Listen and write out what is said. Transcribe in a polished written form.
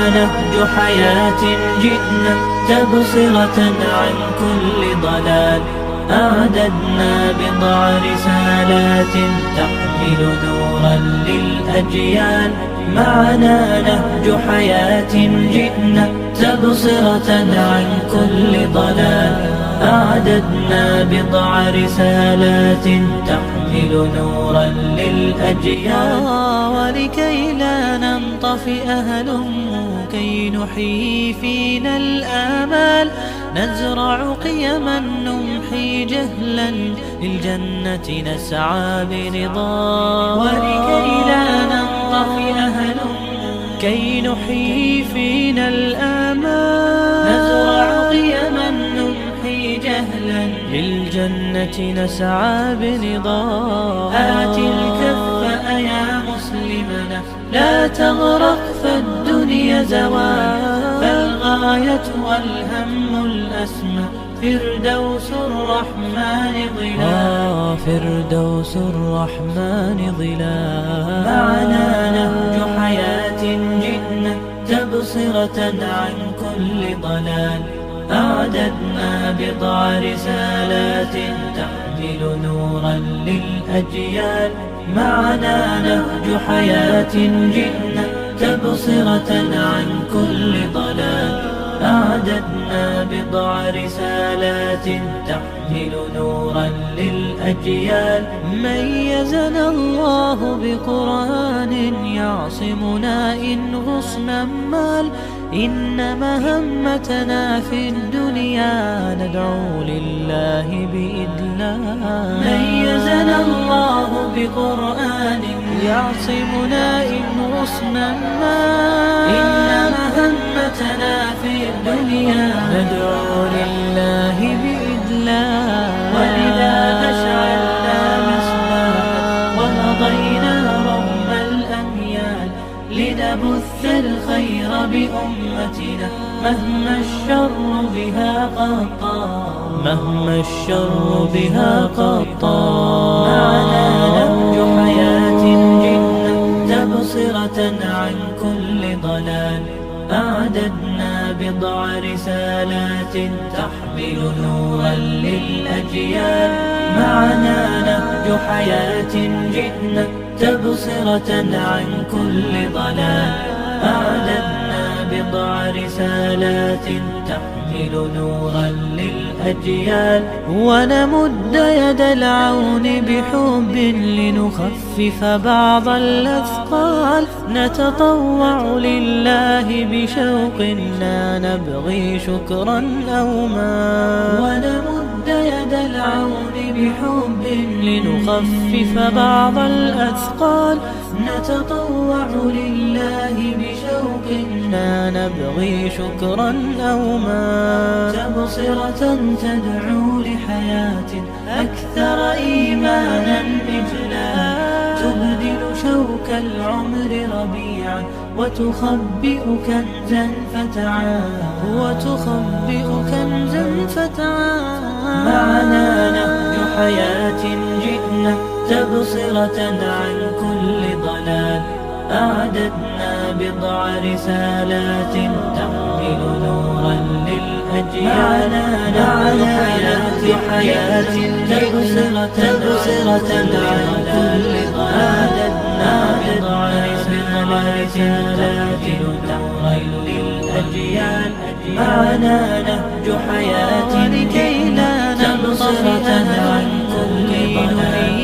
نهج حياة جئنا تبصرة عن كل ضلال. أعددنا بضع رسالات تحمل نورا للأجيال. معنا نهج حياة جئنا تبصرة عن كل ضلال. أعددنا بضع رسالات تحمل نورا للأجيال. ولكي لا ننطفئ هلموا كي نحيي فينا الآمال. نزرع قيما نمحي جهلا للجنة نسعى برضا. ولكي لا ننطفئ هلموا كي نحيي فينا الآمال. نزرع قيما نمحي جهلا للجنة نسعى برضا. آت الكف يا مسلمنا لا تغرق فالدنيا زوال. فالغاية والهم الأسمى فردوس الرحمن ظلال. فردوس الرحمن ظلال. معنا نهج حياة جئنا تبصرة عن كل ضلال. أعددنا بضع رسالات تحمل نورا للأجيال. معنا نهج حياة جئنا تبصرة عن كل ضلال. أعددنا بضع رسالات تحمل نورا للأجيال. ميزنا الله بقرآن يعصمنا إن غصنا مال. إن مهمتنا في الدنيا ندعو لله بإذلال. ميزنا الله بقرآن يعصمنا إن غصنا مال. إن مهمتنا في الدنيا ندعو لله بإذلال. ولذا أشعلنا مصباحا ومضينا رغم الأميال. لنبث الخير بأمتنا مهما الشر بها قد طال. مهما الشر بها قد طال. معنا نهج حياة جئنا تبصرة عن كل ضلال. أعددنا بضع رسالات تحمل نورا للأجيال. معنا نهج حياة جئنا تبصرة عن كل ضلال. أعددنا بضع رسالات تحمل نورا للأجيال. ونمد يد العون بحب لنخفف بعض الأثقال. نتطوع لله بشوق لا نبغي شكرا أو مال. ونمد يد العون بحب لنخفف بعض الأثقال. نتطوع لله بشوق لا نبغي شكرا أو مال. تبصرة تدعو لحياة أكثر إيمانا إجلال. تبدل شوك العمر ربيعا وتخبئ كنزا فتعال. وتخبئ كنزا فتعال. معنا نهج حياة جئنا تبصرة عن كل ضلال. أعددنا بضع رسالات تحمل نورا للأجيال. معنا نهج حياة تبصرة عن كل ضلال. أعددنا بضع رسالات تحمل نورا للأجيال. معنا نهج حياة لكي لا نبصرة عن كل ضلال.